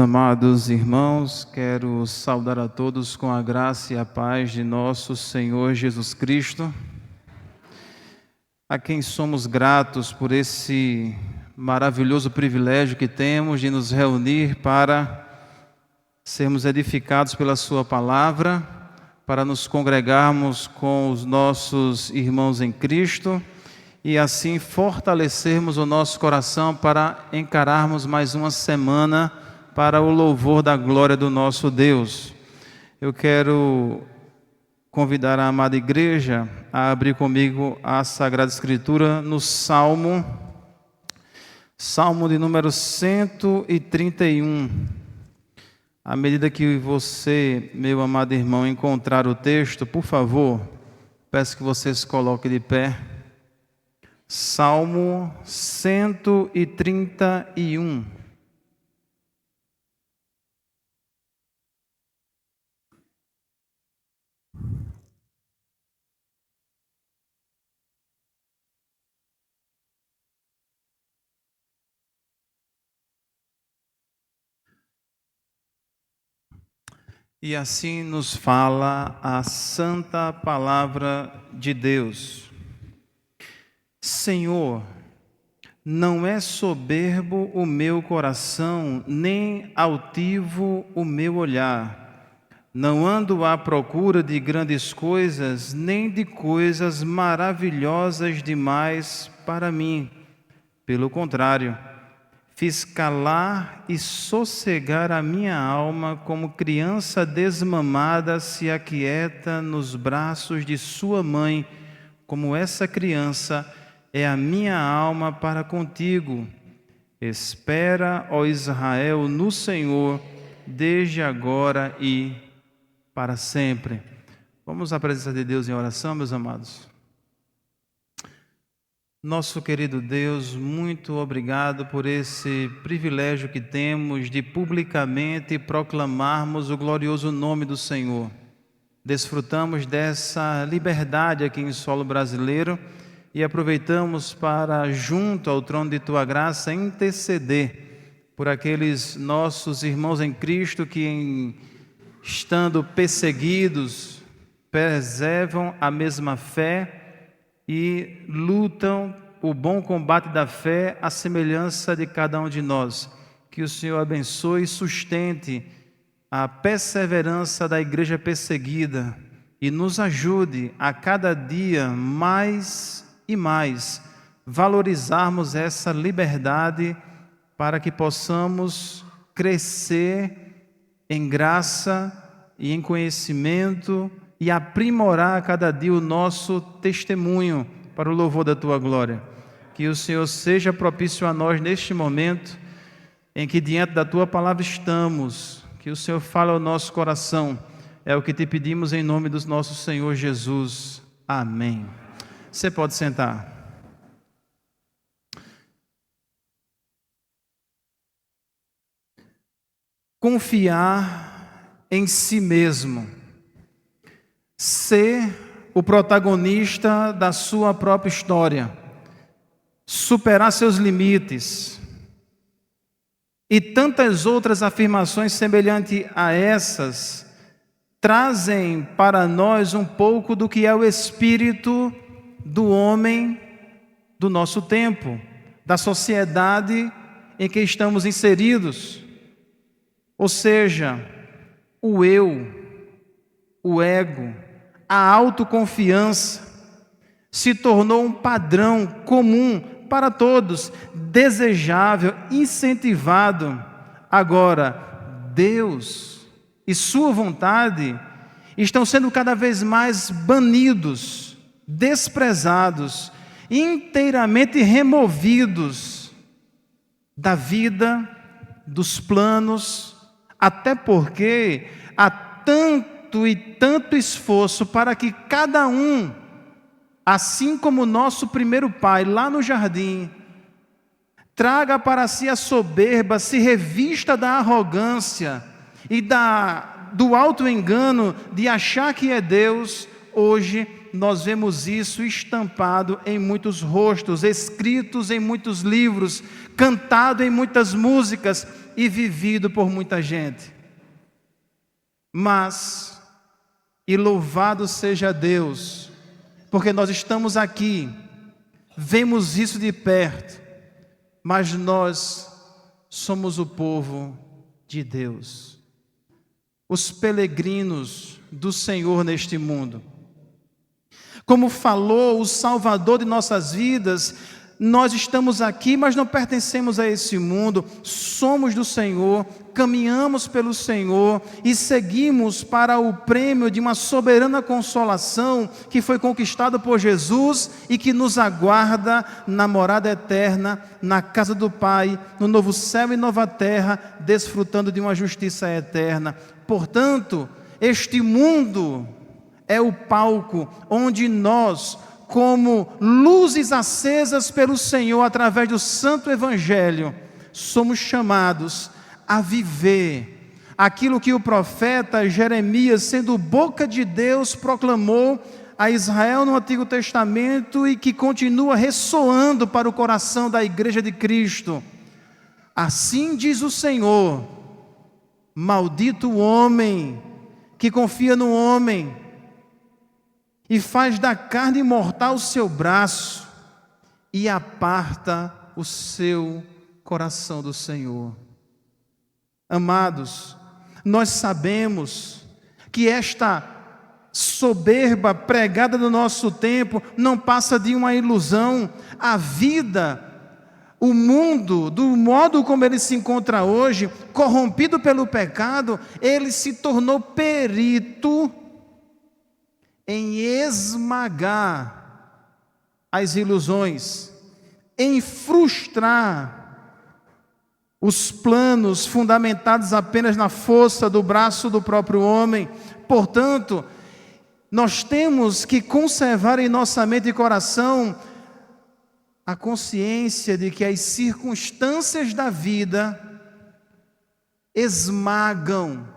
Amados irmãos, quero saudar a todos com a graça e a paz de nosso Senhor Jesus Cristo, a quem somos gratos por esse maravilhoso privilégio que temos de nos reunir para sermos edificados pela Sua palavra, para nos congregarmos com os nossos irmãos em Cristo e assim fortalecermos o nosso coração para encararmos mais uma semana para o louvor da glória do nosso Deus. Eu quero convidar a amada igreja a abrir comigo a Sagrada Escritura no Salmo de número 131. À medida que você, meu amado irmão, encontrar o texto, por favor, peço que você se coloque de pé. Salmo 131. E assim nos fala a santa palavra de Deus. Senhor, não é soberbo o meu coração, nem altivo o meu olhar. Não ando à procura de grandes coisas, nem de coisas maravilhosas demais para mim. Pelo contrário, fiz calar e sossegar a minha alma, como criança desmamada se aquieta nos braços de sua mãe, como essa criança é a minha alma para contigo. Espera, ó Israel, no Senhor, desde agora e para sempre. Vamos à presença de Deus em oração, meus amados. Nosso querido Deus, muito obrigado por esse privilégio que temos de publicamente proclamarmos o glorioso nome do Senhor. Desfrutamos dessa liberdade aqui em solo brasileiro e aproveitamos para, junto ao trono de Tua graça, interceder por aqueles nossos irmãos em Cristo que, estando perseguidos, preservam a mesma fé e lutam o bom combate da fé à semelhança de cada um de nós. Que o Senhor abençoe e sustente a perseverança da igreja perseguida e nos ajude a cada dia mais e mais valorizarmos essa liberdade para que possamos crescer em graça e em conhecimento e aprimorar a cada dia o nosso testemunho para o louvor da Tua glória. Que o Senhor seja propício a nós neste momento em que diante da Tua palavra estamos. Que o Senhor fale ao nosso coração. É o que te pedimos em nome do nosso Senhor Jesus. Amém. Você pode sentar. Confiar em si mesmo. Ser o protagonista da sua própria história, superar seus limites e tantas outras afirmações semelhantes a essas trazem para nós um pouco do que é o espírito do homem do nosso tempo, da sociedade em que estamos inseridos. Ou seja, o eu, o ego, a autoconfiança se tornou um padrão comum para todos, desejável, incentivado. Agora, Deus e sua vontade estão sendo cada vez mais banidos, desprezados, inteiramente removidos da vida, dos planos, até porque há tanto e tanto esforço para que cada um, assim como o nosso primeiro pai lá no jardim, traga para si a soberba, se revista da arrogância e do auto-engano de achar que é Deus. Hoje nós vemos isso estampado em muitos rostos, escritos em muitos livros, cantado em muitas músicas e vivido por muita gente. Mas, e louvado seja Deus, porque nós estamos aqui, vemos isso de perto, mas nós somos o povo de Deus, os peregrinos do Senhor neste mundo. Como falou o Salvador de nossas vidas, nós estamos aqui, mas não pertencemos a esse mundo, somos do Senhor, caminhamos pelo Senhor e seguimos para o prêmio de uma soberana consolação que foi conquistado por Jesus e que nos aguarda na morada eterna, na casa do Pai, no novo céu e nova terra, desfrutando de uma justiça eterna. Portanto, este mundo é o palco onde nós, como luzes acesas pelo Senhor através do Santo Evangelho, somos chamados a viver aquilo que o profeta Jeremias, sendo boca de Deus, proclamou a Israel no Antigo Testamento e que continua ressoando para o coração da Igreja de Cristo. Assim diz o Senhor: maldito o homem que confia no homem e faz da carne mortal o seu braço e aparta o seu coração do Senhor. Amados, nós sabemos que esta soberba pregada no nosso tempo não passa de uma ilusão. A vida, o mundo, do modo como ele se encontra hoje, corrompido pelo pecado, ele se tornou perito em esmagar as ilusões, em frustrar os planos fundamentados apenas na força do braço do próprio homem. Portanto, nós temos que conservar em nossa mente e coração a consciência de que as circunstâncias da vida esmagam,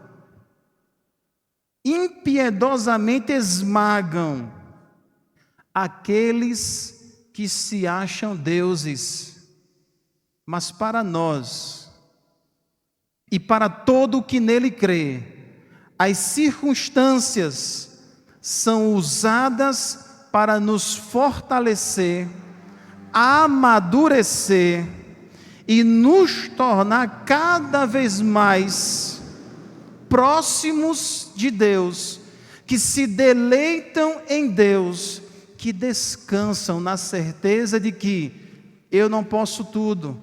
impiedosamente esmagam aqueles que se acham deuses. Mas para nós e para todo o que nele crê, as circunstâncias são usadas para nos fortalecer, amadurecer e nos tornar cada vez mais próximos de Deus, que se deleitam em Deus, que descansam na certeza de que eu não posso tudo,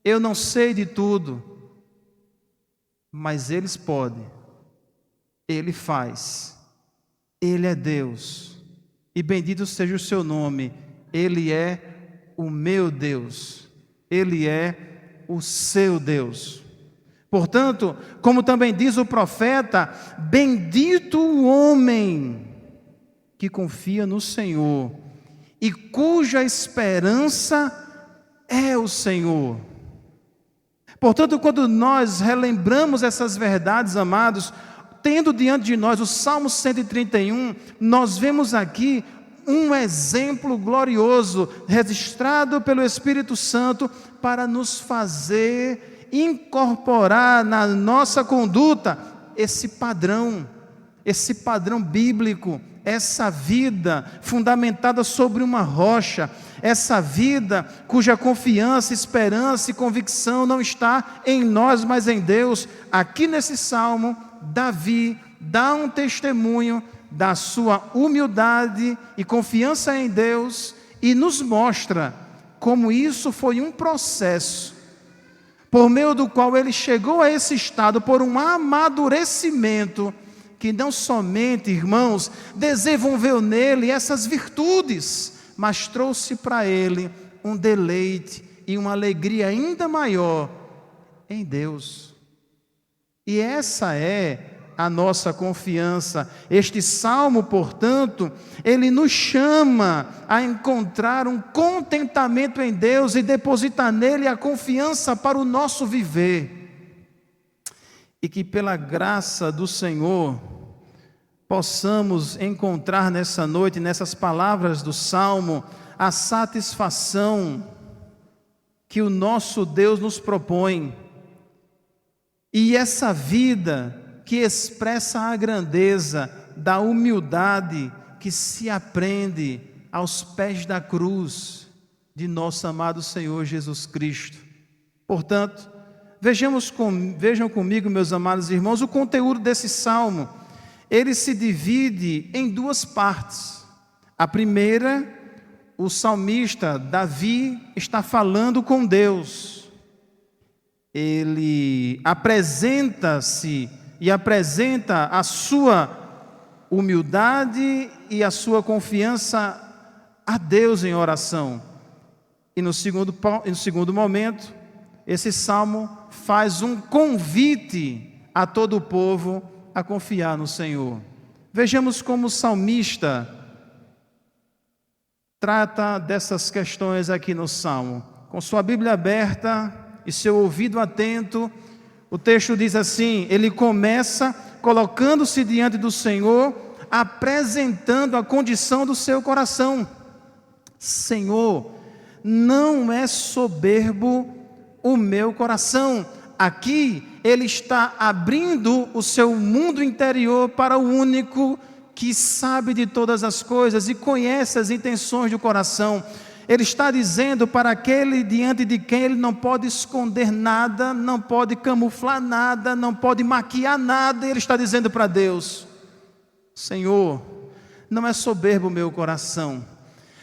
eu não sei de tudo, mas eles podem, Ele faz, Ele é Deus, e bendito seja o seu nome. Ele é o meu Deus, Ele é o seu Deus. Portanto, como também diz o profeta, bendito o homem que confia no Senhor e cuja esperança é o Senhor. Portanto, quando nós relembramos essas verdades, amados, tendo diante de nós o Salmo 131, nós vemos aqui um exemplo glorioso registrado pelo Espírito Santo para nos fazer incorporar na nossa conduta esse padrão bíblico, essa vida fundamentada sobre uma rocha, essa vida cuja confiança, esperança e convicção não está em nós, mas em Deus. Aqui nesse salmo, Davi dá um testemunho da sua humildade e confiança em Deus e nos mostra como isso foi um processo por meio do qual ele chegou a esse estado por um amadurecimento que não somente, irmãos, desenvolveu nele essas virtudes, mas trouxe para ele um deleite e uma alegria ainda maior em Deus. E essa é a nossa confiança. Este salmo, portanto, ele nos chama a encontrar um contentamento em Deus e depositar nele a confiança para o nosso viver. E que pela graça do Senhor possamos encontrar nessa noite, nessas palavras do salmo, a satisfação que o nosso Deus nos propõe E essa vida que expressa a grandeza da humildade que se aprende aos pés da cruz de nosso amado Senhor Jesus Cristo. Portanto, vejam comigo, meus amados irmãos, o conteúdo desse salmo. Ele se divide em duas partes. A primeira, o salmista Davi está falando com Deus. Ele apresenta-se e apresenta a sua humildade e a sua confiança a Deus em oração. E no segundo momento, esse salmo faz um convite a todo o povo a confiar no Senhor. Vejamos como o salmista trata dessas questões aqui no salmo. Com sua Bíblia aberta e seu ouvido atento, o texto diz assim: ele começa colocando-se diante do Senhor, apresentando a condição do seu coração. Senhor, não é soberbo o meu coração. Aqui ele está abrindo o seu mundo interior para o único que sabe de todas as coisas e conhece as intenções do coração. Ele está dizendo para aquele diante de quem ele não pode esconder nada, não pode camuflar nada, não pode maquiar nada. Ele está dizendo para Deus: Senhor, não é soberbo o meu coração.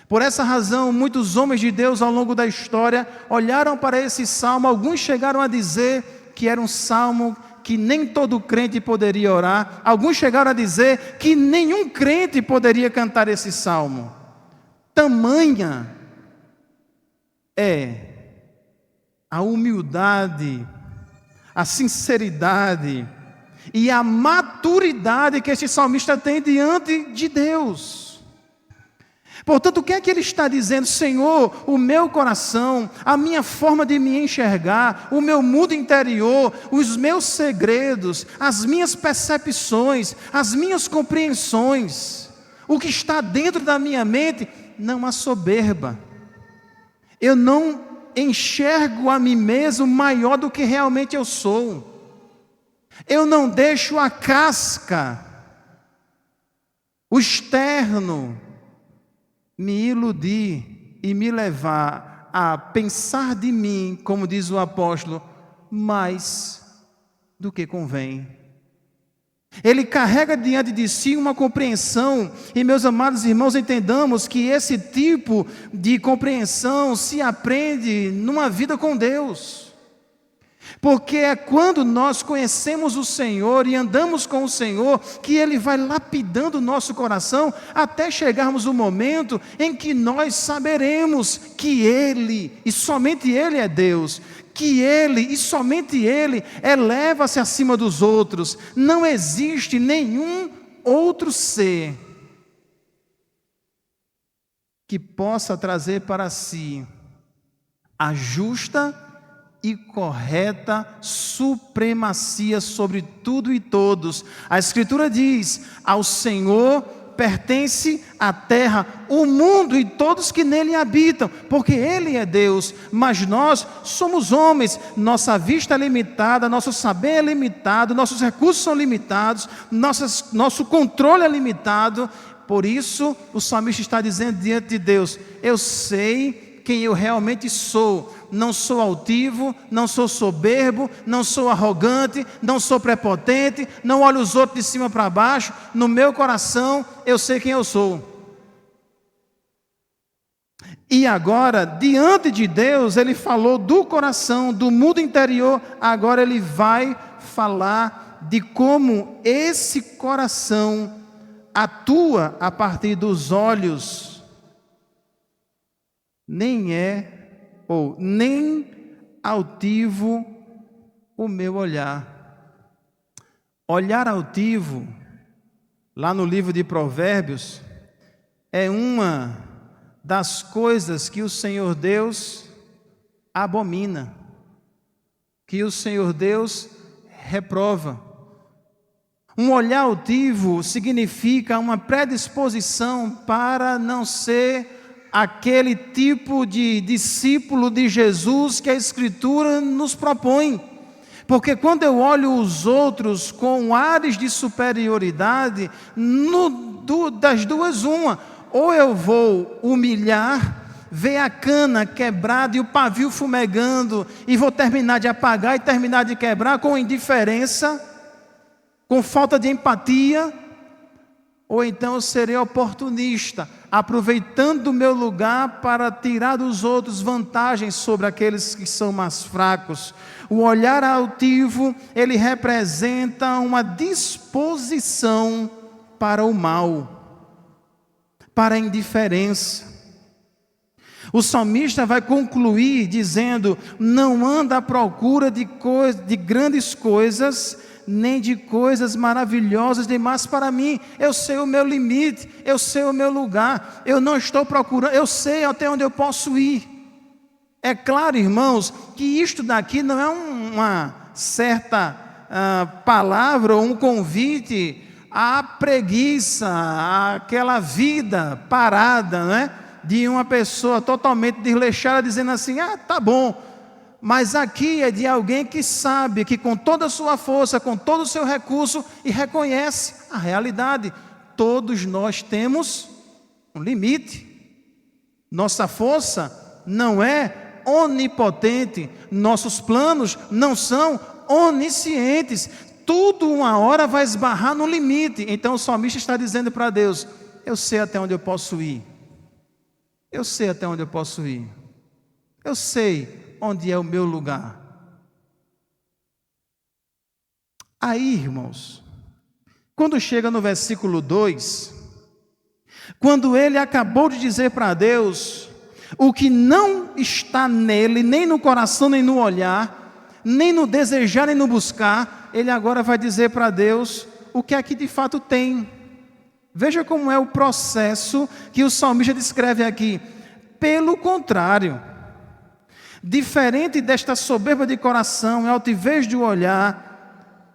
Por essa razão, muitos homens de Deus ao longo da história olharam para esse salmo. Alguns chegaram a dizer que era um salmo que nem todo crente poderia orar. Alguns chegaram a dizer que nenhum crente poderia cantar esse salmo. Tamanha é a humildade, a sinceridade e a maturidade que esse salmista tem diante de Deus. Portanto, o que é que ele está dizendo? Senhor, o meu coração, a minha forma de me enxergar, o meu mundo interior, os meus segredos, as minhas percepções, as minhas compreensões, o que está dentro da minha mente, não há soberba. Eu não enxergo a mim mesmo maior do que realmente eu sou. Eu não deixo a casca, o externo, me iludir e me levar a pensar de mim, como diz o apóstolo, mais do que convém. Ele carrega diante de si uma compreensão, e meus amados irmãos, entendamos que esse tipo de compreensão se aprende numa vida com Deus. Porque é quando nós conhecemos o Senhor e andamos com o Senhor que Ele vai lapidando o nosso coração até chegarmos no momento em que nós saberemos que Ele, e somente Ele é Deus, que Ele e somente Ele eleva-se acima dos outros. Não existe nenhum outro ser que possa trazer para si a justa e correta supremacia sobre tudo e todos. A Escritura diz: ao Senhor pertence a terra, o mundo e todos que nele habitam, porque Ele é Deus, mas nós somos homens, nossa vista é limitada, nosso saber é limitado, nossos recursos são limitados, nosso controle é limitado. Por isso o salmista está dizendo diante de Deus: eu sei quem eu realmente sou. Não sou altivo, não sou soberbo, não sou arrogante, não sou prepotente, não olho os outros de cima para baixo. No meu coração eu sei quem eu sou. E agora, diante de Deus, ele falou do coração, do mundo interior. Agora ele vai falar de como esse coração atua a partir dos olhos. Nem altivo o meu olhar. Olhar altivo, lá no livro de Provérbios, é uma das coisas que o Senhor Deus abomina, que o Senhor Deus reprova. Um olhar altivo significa uma predisposição para não ser aquele tipo de discípulo de Jesus que a Escritura nos propõe. Porque quando eu olho os outros com ares de superioridade, das duas uma, ou eu vou humilhar, ver a cana quebrada e o pavio fumegando, e vou terminar de apagar e terminar de quebrar com indiferença, com falta de empatia, ou então eu serei oportunista, aproveitando do meu lugar para tirar dos outros vantagens sobre aqueles que são mais fracos. O olhar altivo, ele representa uma disposição para o mal, para a indiferença. O salmista vai concluir dizendo: não anda à procura de grandes coisas, nem de coisas maravilhosas demais para mim. Eu sei o meu limite, eu sei o meu lugar, eu não estou procurando, eu sei até onde eu posso ir. É claro, irmãos, que isto daqui não é uma certa palavra ou um convite à preguiça, àquela vida parada, né? De uma pessoa totalmente desleixada dizendo assim: tá bom. Mas aqui é de alguém que sabe que com toda a sua força, com todo o seu recurso, e reconhece a realidade. Todos nós temos um limite. Nossa força não é onipotente, nossos planos não são oniscientes. Tudo uma hora vai esbarrar no limite. Então o salmista está dizendo para Deus: eu sei até onde eu posso ir. Eu sei até onde eu posso ir. Eu sei onde é o meu lugar. Aí, irmãos, quando chega no versículo 2, quando ele acabou de dizer para Deus o que não está nele, nem no coração, nem no olhar, nem no desejar, nem no buscar, ele agora vai dizer para Deus o que é que de fato tem. Veja como é o processo que o salmista descreve aqui. Pelo contrário, diferente desta soberba de coração, altivez de olhar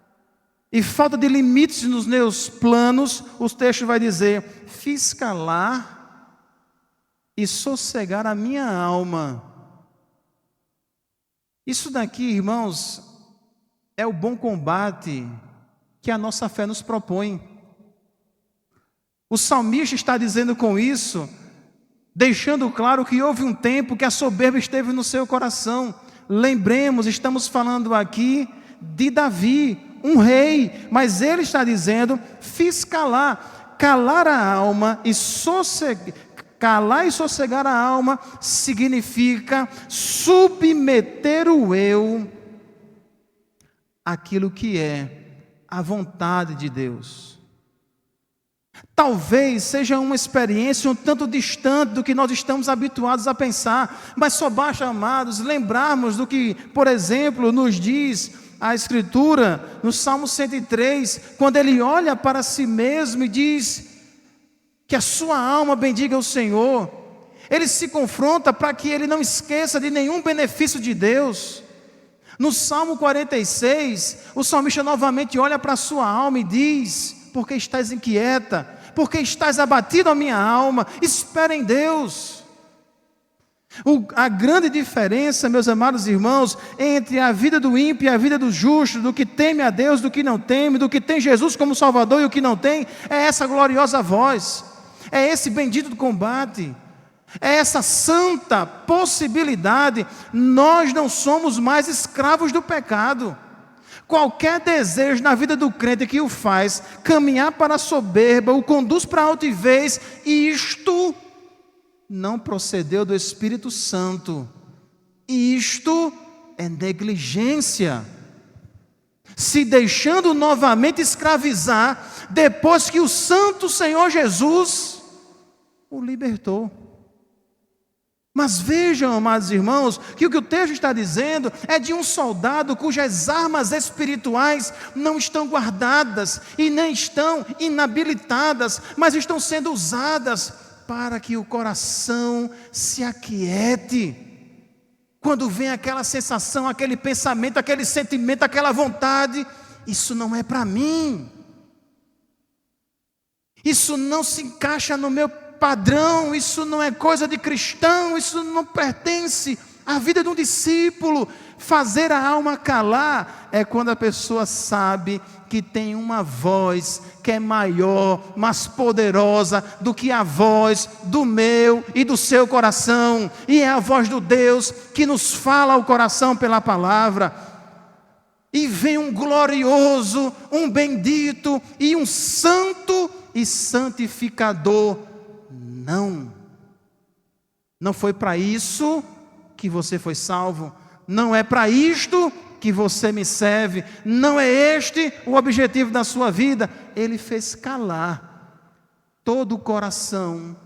e falta de limites nos meus planos, o texto vai dizer: fiz calar e sossegar a minha alma. Isso daqui, irmãos, é o bom combate que a nossa fé nos propõe. O salmista está dizendo com isso, deixando claro que houve um tempo que a soberba esteve no seu coração. Lembremos, estamos falando aqui de Davi, um rei, mas ele está dizendo: fiz calar a alma e calar e sossegar a alma significa submeter o eu àquilo que é a vontade de Deus. Talvez seja uma experiência um tanto distante do que nós estamos habituados a pensar, mas só basta, amados, lembrarmos do que, por exemplo, nos diz a Escritura, no Salmo 103, quando ele olha para si mesmo e diz que a sua alma bendiga o Senhor. Ele se confronta para que ele não esqueça de nenhum benefício de Deus. No Salmo 46, o salmista novamente olha para a sua alma e diz: por que estás inquieta? Por que estás abatido a minha alma? Espera em Deus. A grande diferença, meus amados irmãos, entre a vida do ímpio e a vida do justo, do que teme a Deus, do que não teme, do que tem Jesus como Salvador e o que não tem, é essa gloriosa voz, é esse bendito combate, é essa santa possibilidade. Nós não somos mais escravos do pecado. Qualquer desejo na vida do crente que o faz caminhar para a soberba, o conduz para a altivez, e isto não procedeu do Espírito Santo. Isto é negligência, se deixando novamente escravizar, depois que o Santo Senhor Jesus o libertou. Mas vejam, amados irmãos, que o texto está dizendo é de um soldado cujas armas espirituais não estão guardadas e nem estão inabilitadas, mas estão sendo usadas para que o coração se aquiete. Quando vem aquela sensação, aquele pensamento, aquele sentimento, aquela vontade: isso não é para mim, isso não se encaixa no meu padrão, isso não é coisa de cristão, isso não pertence A vida de um discípulo, fazer a alma calar, é quando a pessoa sabe que tem uma voz que é maior, mais poderosa do que a voz do meu e do seu coração, e é a voz do Deus que nos fala ao coração pela palavra. E vem um glorioso, um bendito e um santo e santificador. Não foi para isso que você foi salvo, não é para isto que você me serve, não é este o objetivo da sua vida. Ele fez calar todo o coração.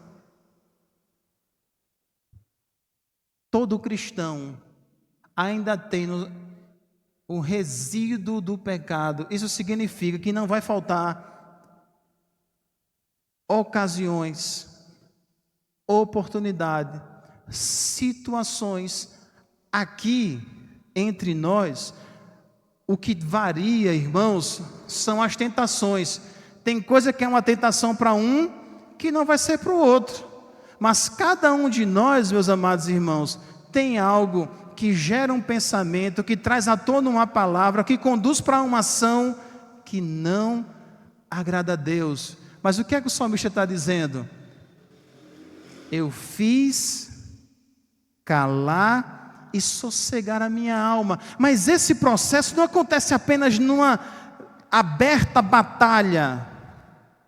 Todo cristão ainda tem o resíduo do pecado. Isso significa que não vai faltar ocasiões, oportunidade, situações aqui entre nós. O que varia, irmãos, são as tentações. Tem coisa que é uma tentação para um que não vai ser para o outro. Mas cada um de nós, meus amados irmãos, tem algo que gera um pensamento, que traz à tona uma palavra, que conduz para uma ação que não agrada a Deus. Mas o que é que o salmista está dizendo? Eu fiz calar e sossegar a minha alma. Mas esse processo não acontece apenas numa aberta batalha.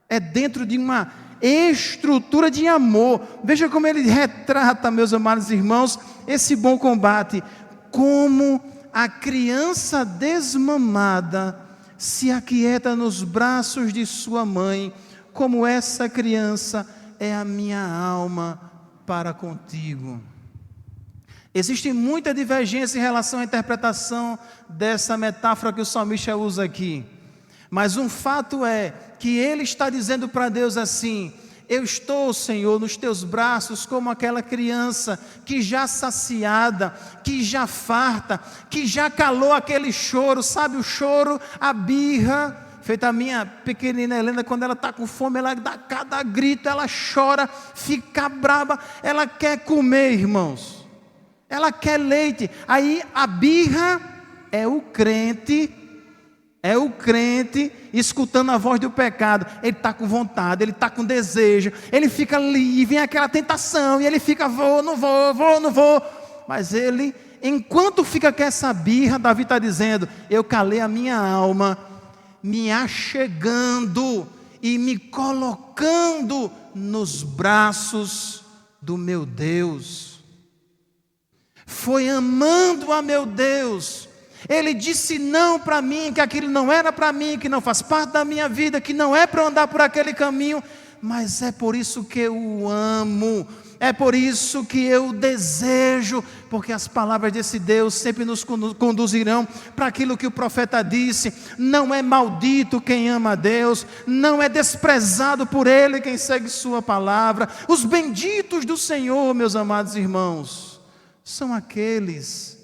É dentro de uma estrutura de amor. Veja como ele retrata, meus amados irmãos, esse bom combate. Como a criança desmamada se aquieta nos braços de sua mãe, como essa criança é a minha alma para contigo. Existe muita divergência em relação à interpretação dessa metáfora que o salmista usa aqui. Mas um fato é que ele está dizendo para Deus assim: eu estou, Senhor, nos teus braços como aquela criança que já saciada, que já farta, que já calou aquele choro, sabe o choro, a birra. Feita a minha pequenina Helena, quando ela está com fome, ela dá cada grito, ela chora, fica braba, ela quer comer, irmãos. Ela quer leite. Aí a birra é o crente escutando a voz do pecado. Ele está com vontade, ele está com desejo, ele fica ali, vem aquela tentação, e ele fica, vou, não vou. Mas ele, enquanto fica com essa birra, Davi está dizendo: eu calei a minha alma, me achegando e me colocando nos braços do meu Deus. Foi amando a meu Deus. Ele disse não para mim, que aquilo não era para mim, que não faz parte da minha vida, que não é para eu andar por aquele caminho, mas é por isso que eu o amo, é por isso que eu desejo, porque as palavras desse Deus sempre nos conduzirão para aquilo que o profeta disse: não é maldito quem ama a Deus, não é desprezado por Ele quem segue sua palavra. Os benditos do Senhor, meus amados irmãos, são aqueles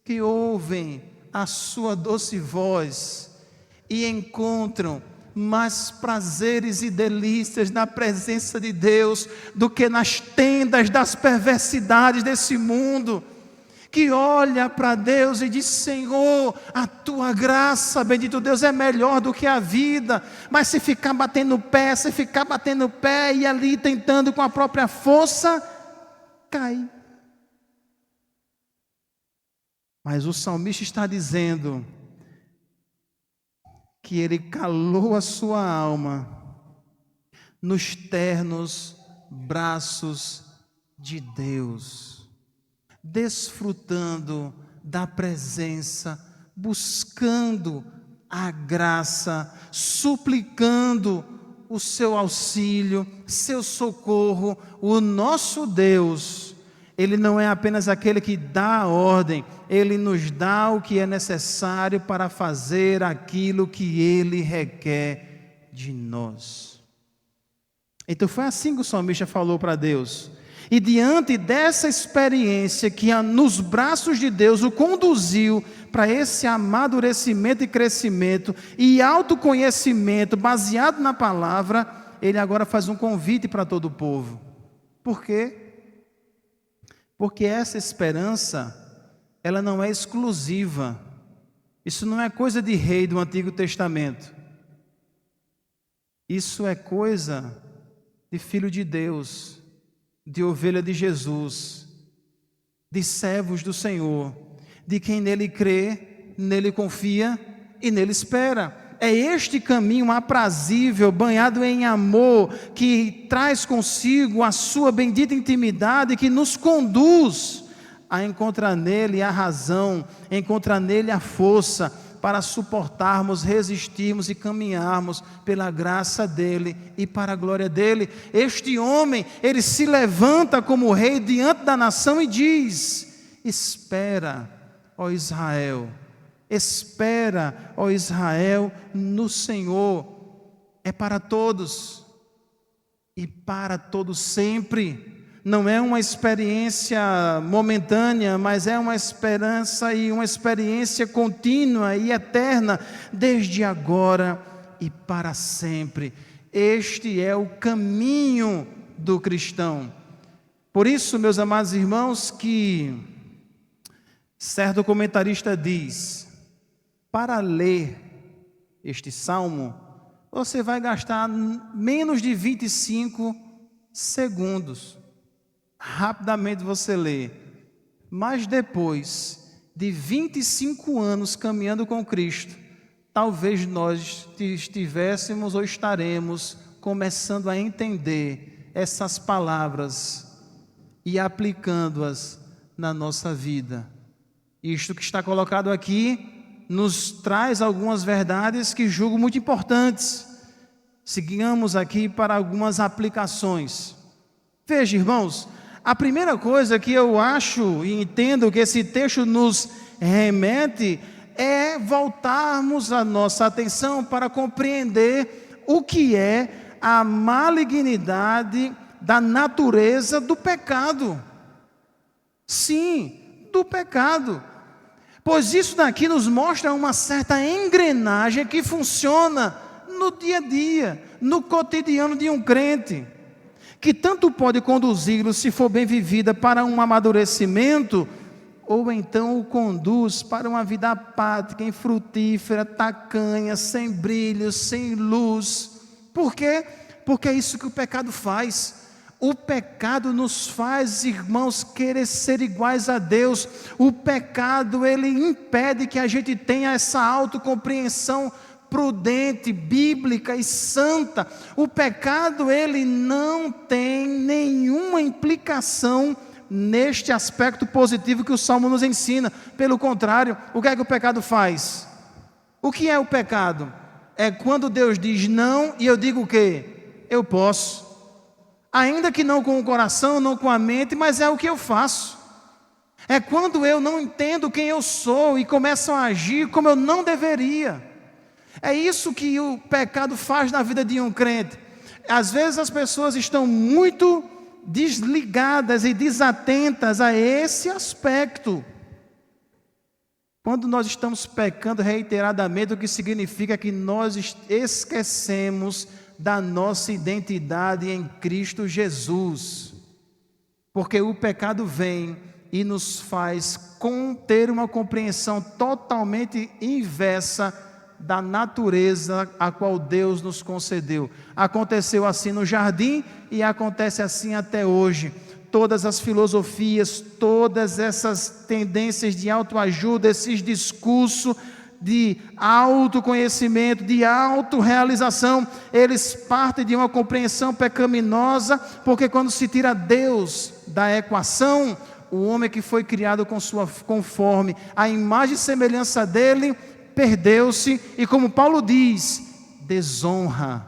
que ouvem a sua doce voz e encontram mais prazeres e delícias na presença de Deus do que nas tendas das perversidades desse mundo, que olha para Deus e diz: Senhor, a tua graça, bendito Deus, é melhor do que a vida. Mas se ficar batendo pé e ali tentando com a própria força, cai. Mas o salmista está dizendo que ele calou a sua alma nos ternos braços de Deus, desfrutando da presença, buscando a graça, suplicando o seu auxílio, seu socorro. O nosso Deus, Ele não é apenas aquele que dá a ordem, Ele nos dá o que é necessário para fazer aquilo que Ele requer de nós. Então foi assim que o salmista falou para Deus. E diante dessa experiência que nos braços de Deus o conduziu para esse amadurecimento e crescimento e autoconhecimento baseado na palavra, ele agora faz um convite para todo o povo. Por quê? Porque essa esperança, ela não é exclusiva. Isso não é coisa de rei do Antigo Testamento. Isso é coisa de filho de Deus, de ovelha de Jesus, de servos do Senhor, de quem nele crê, nele confia e nele espera. É este caminho aprazível, banhado em amor, que traz consigo a sua bendita intimidade, que nos conduz a encontrar nele a razão, encontrar nele a força para suportarmos, resistirmos e caminharmos pela graça dele e para a glória dele. Este homem, ele se levanta como rei diante da nação e diz: espera, ó Israel, espera, ó Israel, no Senhor. É para todos e para todos sempre. Não é uma experiência momentânea, mas é uma esperança e uma experiência contínua e eterna, desde agora e para sempre. Este é o caminho do cristão. Por isso, meus amados irmãos, que certo comentarista diz: para ler este salmo, você vai gastar menos de 25 segundos. Rapidamente você lê. Mas depois de 25 anos caminhando com Cristo, talvez nós estivéssemos ou estaremos começando a entender essas palavras e aplicando-as na nossa vida. Isto que está colocado aqui nos traz algumas verdades que julgo muito importantes. Seguimos aqui para algumas aplicações. Veja, irmãos, a primeira coisa que eu acho e entendo que esse texto nos remete é voltarmos a nossa atenção para compreender o que é a malignidade da natureza do pecado. Sim, do pecado. Pois isso daqui nos mostra uma certa engrenagem que funciona no dia a dia, no cotidiano de um crente, que tanto pode conduzi-lo, se for bem vivida, para um amadurecimento, ou então o conduz para uma vida apática, infrutífera, tacanha, sem brilho, sem luz. Por quê? Porque é isso que o pecado faz. O pecado nos faz, irmãos, querer ser iguais a Deus. O pecado, ele impede que a gente tenha essa autocompreensão prudente, bíblica e santa. O pecado, ele não tem nenhuma implicação neste aspecto positivo que o Salmo nos ensina. Pelo contrário, o que é que o pecado faz? O que é o pecado? É quando Deus diz não e eu digo o quê? Eu posso. Ainda que não com o coração, não com a mente, mas é o que eu faço. É quando eu não entendo quem eu sou e começo a agir como eu não deveria. É isso que o pecado faz na vida de um crente. Às vezes as pessoas estão muito desligadas e desatentas a esse aspecto. Quando nós estamos pecando reiteradamente, o que significa que nós esquecemos da nossa identidade em Cristo Jesus. Porque o pecado vem e nos faz ter uma compreensão totalmente inversa da natureza a qual Deus nos concedeu. Aconteceu assim no jardim e acontece assim até hoje. Todas as filosofias, todas essas tendências de autoajuda, esses discursos de autoconhecimento, de autorrealização, eles partem de uma compreensão pecaminosa, porque quando se tira Deus da equação, o homem que foi criado conforme a imagem e semelhança dele, perdeu-se e, como Paulo diz, desonra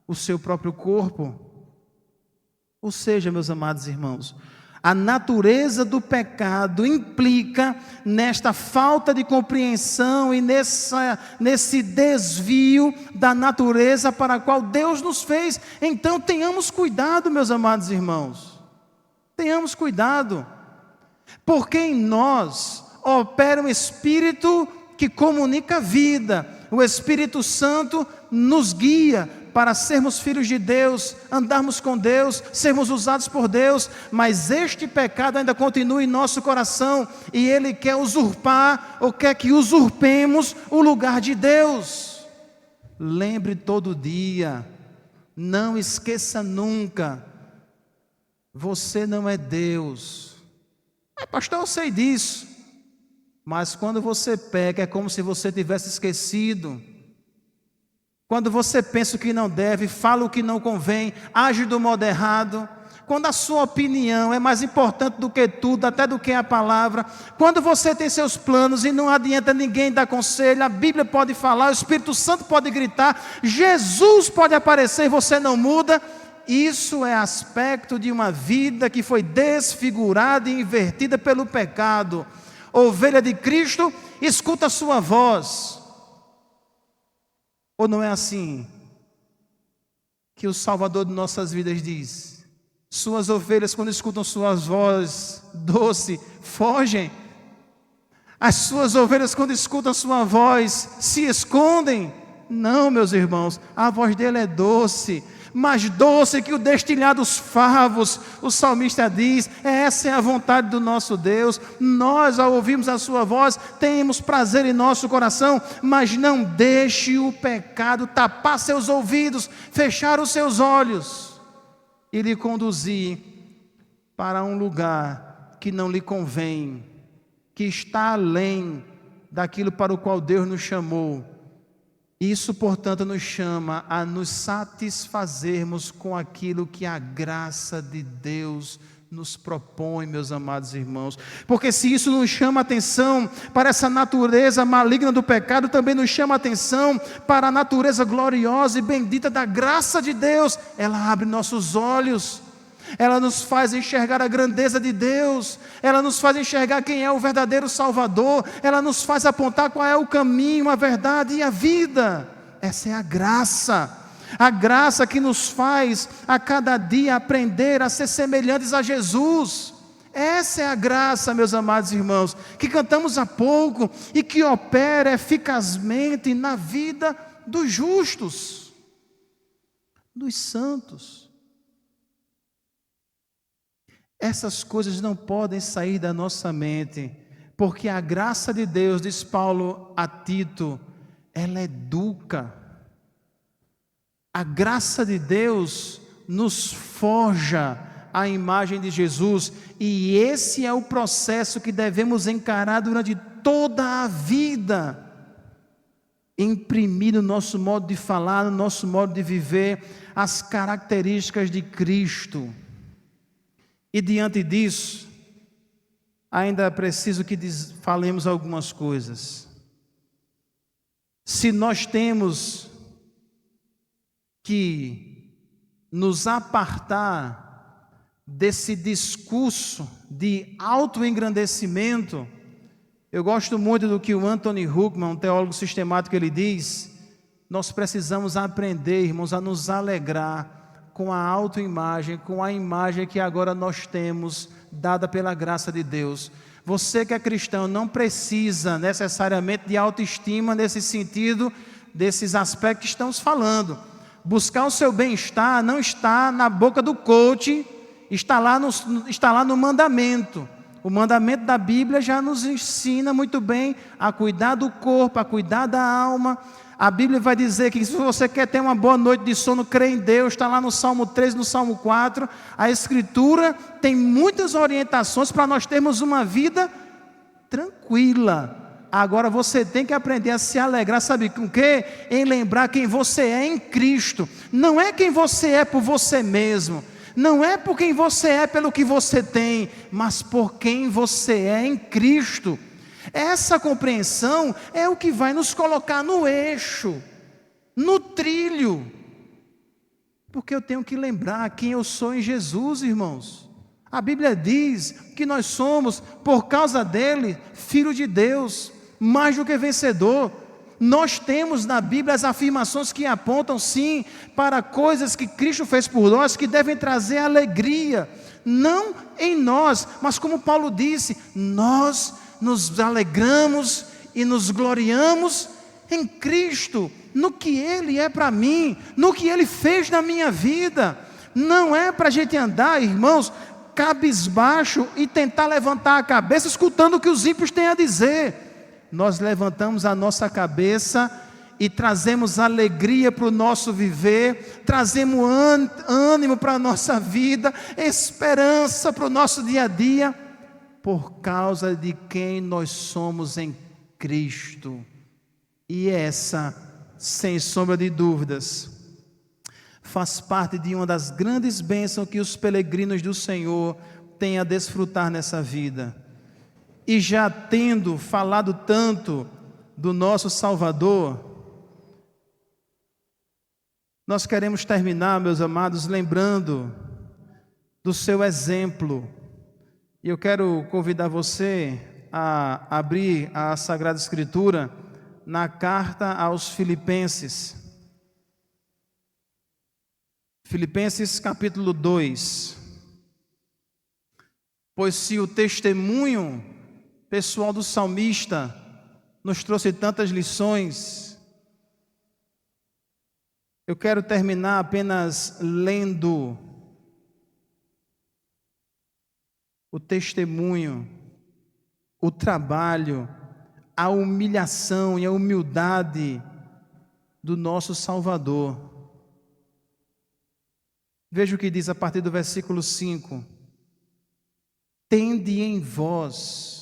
o seu próprio corpo. Ou seja, meus amados irmãos, a natureza do pecado implica nesta falta de compreensão e nesse desvio da natureza para a qual Deus nos fez. Então tenhamos cuidado, meus amados irmãos, tenhamos cuidado, porque em nós opera um Espírito que comunica a vida. O Espírito Santo nos guia para sermos filhos de Deus, andarmos com Deus, sermos usados por Deus, mas este pecado ainda continua em nosso coração e ele quer usurpar ou quer que usurpemos o lugar de Deus. Lembre todo dia, não esqueça nunca, você não é Deus. Pastor, eu sei disso. Mas quando você peca, é como se você tivesse esquecido. Quando você pensa o que não deve, fala o que não convém, age do modo errado. Quando a sua opinião é mais importante do que tudo, até do que a palavra. Quando você tem seus planos e não adianta ninguém dar conselho, a Bíblia pode falar, o Espírito Santo pode gritar, Jesus pode aparecer e você não muda. Isso é aspecto de uma vida que foi desfigurada e invertida pelo pecado. Ovelha de Cristo, escuta a sua voz. Ou não é assim que o Salvador de nossas vidas diz? Suas ovelhas, quando escutam suas vozes doce, fogem. As suas ovelhas, quando escutam sua voz, se escondem. Não, meus irmãos, a voz dele é doce, mais doce que o destilhar dos favos. O salmista diz, essa é a vontade do nosso Deus. Nós, ao ouvirmos a sua voz, temos prazer em nosso coração, mas não deixe o pecado tapar seus ouvidos, fechar os seus olhos e lhe conduzir para um lugar que não lhe convém, que está além daquilo para o qual Deus nos chamou. Isso, portanto, nos chama a nos satisfazermos com aquilo que a graça de Deus nos propõe, meus amados irmãos. Porque se isso nos chama a atenção para essa natureza maligna do pecado, também nos chama a atenção para a natureza gloriosa e bendita da graça de Deus. Ela abre nossos olhos. Ela nos faz enxergar a grandeza de Deus, ela nos faz enxergar quem é o verdadeiro Salvador, ela nos faz apontar qual é o caminho, a verdade e a vida. Essa é a graça que nos faz a cada dia aprender a ser semelhantes a Jesus. Essa é a graça, meus amados irmãos, que cantamos há pouco e que opera eficazmente na vida dos justos, dos santos. Essas coisas não podem sair da nossa mente, porque a graça de Deus, diz Paulo a Tito, ela educa. A graça de Deus nos forja a imagem de Jesus, e esse é o processo que devemos encarar durante toda a vida. Imprimir no nosso modo de falar, no nosso modo de viver, as características de Cristo. E diante disso, ainda é preciso que falemos algumas coisas. Se nós temos que nos apartar desse discurso de autoengrandecimento, eu gosto muito do que o Anthony Huckman, um teólogo sistemático, ele diz, nós precisamos aprender, irmãos, a nos alegrar com a autoimagem, com a imagem que agora nós temos, dada pela graça de Deus. Você que é cristão não precisa necessariamente de autoestima nesse sentido, desses aspectos que estamos falando. Buscar o seu bem-estar não está na boca do coach, está lá no mandamento. O mandamento da Bíblia já nos ensina muito bem a cuidar do corpo, a cuidar da alma. A Bíblia vai dizer que se você quer ter uma boa noite de sono, crê em Deus, está lá no Salmo 3, no Salmo 4. A Escritura tem muitas orientações para nós termos uma vida tranquila. Agora você tem que aprender a se alegrar, sabe com o quê? Em lembrar quem você é em Cristo. Não é quem você é por você mesmo. Não é por quem você é pelo que você tem, mas por quem você é em Cristo. Essa compreensão é o que vai nos colocar no eixo, no trilho. Porque eu tenho que lembrar quem eu sou em Jesus, irmãos. A Bíblia diz que nós somos, por causa dele, filho de Deus, mais do que vencedor. Nós temos na Bíblia as afirmações que apontam, sim, para coisas que Cristo fez por nós, que devem trazer alegria, não em nós, mas como Paulo disse, nós nos alegramos e nos gloriamos em Cristo, no que Ele é para mim, no que Ele fez na minha vida. Não é para a gente andar, irmãos, cabisbaixo e tentar levantar a cabeça escutando o que os ímpios têm a dizer. Nós levantamos a nossa cabeça e trazemos alegria para o nosso viver, trazemos ânimo para a nossa vida, esperança para o nosso dia a dia, por causa de quem nós somos em Cristo. E essa, sem sombra de dúvidas, faz parte de uma das grandes bênçãos que os peregrinos do Senhor têm a desfrutar nessa vida. E já tendo falado tanto do nosso Salvador, nós queremos terminar, meus amados, lembrando do seu exemplo. E eu quero convidar você a abrir a Sagrada Escritura na carta aos Filipenses. Filipenses capítulo 2. Pois se o testemunho pessoal do salmista nos trouxe tantas lições, eu quero terminar apenas lendo o testemunho, o trabalho, a humilhação e a humildade do nosso Salvador. Veja o que diz a partir do versículo 5. Tende em vós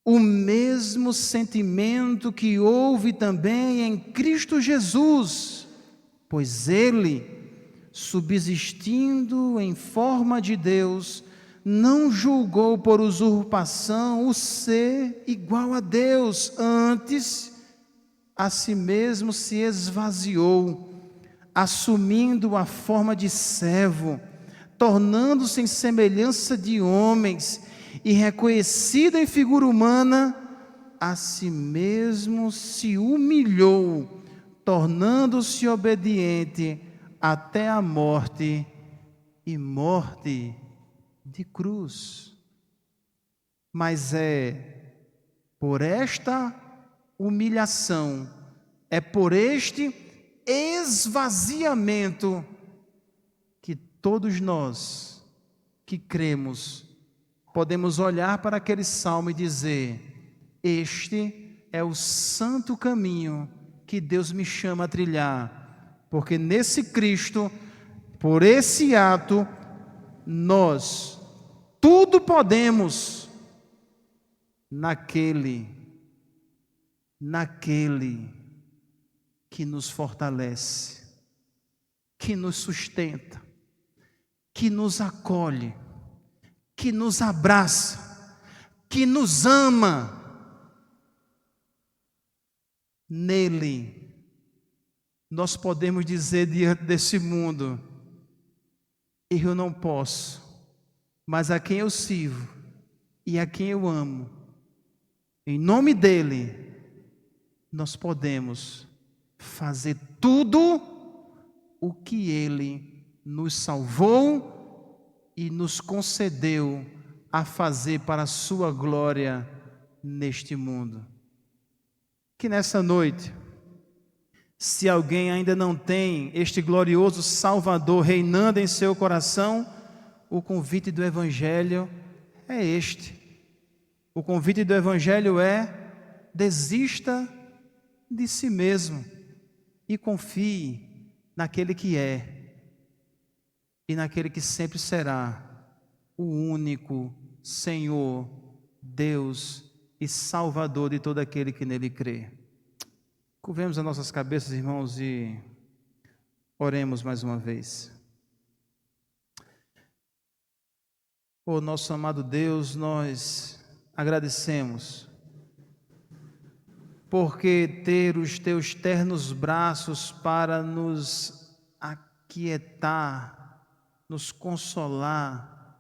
o mesmo sentimento que houve também em Cristo Jesus, pois Ele, subsistindo em forma de Deus, não julgou por usurpação o ser igual a Deus, antes a si mesmo se esvaziou, assumindo a forma de servo, tornando-se em semelhança de homens, e reconhecido em figura humana, a si mesmo se humilhou, tornando-se obediente até a morte, e morte de cruz. Mas é por esta humilhação, é por este esvaziamento que todos nós que cremos podemos olhar para aquele salmo e dizer: este é o santo caminho que Deus me chama a trilhar, porque nesse Cristo, por esse ato, nós tudo podemos naquele que nos fortalece, que nos sustenta, que nos acolhe, que nos abraça, que nos ama. Nele, nós podemos dizer diante desse mundo: eu não posso, mas a quem eu sirvo e a quem eu amo, em nome dele, nós podemos fazer tudo o que ele nos salvou e nos concedeu a fazer para a sua glória neste mundo. Que nessa noite, se alguém ainda não tem este glorioso Salvador reinando em seu coração, o convite do Evangelho é este. O convite do Evangelho é: desista de si mesmo e confie naquele que é e naquele que sempre será o único Senhor, Deus e Salvador de todo aquele que nele crê. Curvemos as nossas cabeças, irmãos, e oremos mais uma vez. Oh, nosso amado Deus, nós agradecemos, porque ter os teus ternos braços para nos aquietar, nos consolar,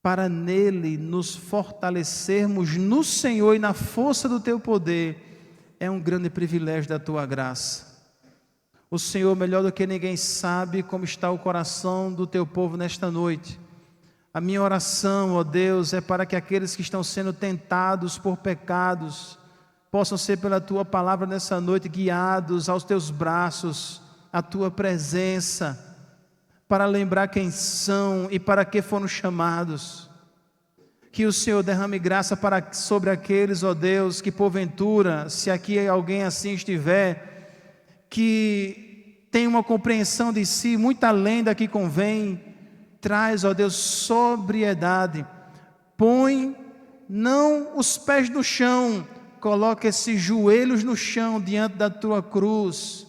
para nele nos fortalecermos no Senhor e na força do teu poder, é um grande privilégio da tua graça. O Senhor, melhor do que ninguém, sabe como está o coração do teu povo nesta noite. A minha oração, ó Deus, é para que aqueles que estão sendo tentados por pecados possam ser pela Tua palavra nessa noite guiados aos Teus braços, à Tua presença, para lembrar quem são e para que foram chamados. Que o Senhor derrame graça sobre aqueles, ó Deus, que porventura, se aqui alguém assim estiver, que tem uma compreensão de si muito além da que convém, traz, ó Deus, sobriedade, põe não os pés no chão, coloca esses joelhos no chão diante da Tua cruz,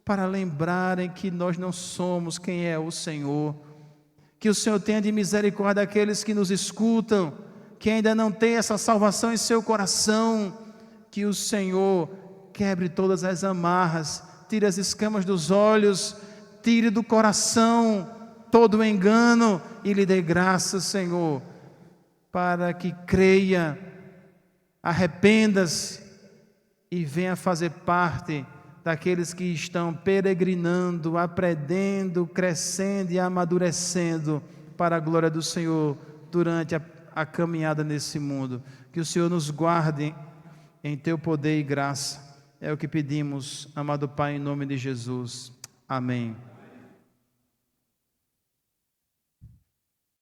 para lembrarem que nós não somos quem é o Senhor. Que o Senhor tenha de misericórdia daqueles que nos escutam, que ainda não têm essa salvação em seu coração. Que o Senhor quebre todas as amarras, tire as escamas dos olhos, tire do coração todo o engano e lhe dê graça, Senhor, para que creia, arrependa-se e venha fazer parte daqueles que estão peregrinando, aprendendo, crescendo e amadurecendo para a glória do Senhor durante a caminhada nesse mundo. Que o Senhor nos guarde em Teu poder e graça. É o que pedimos, amado Pai, em nome de Jesus. Amém.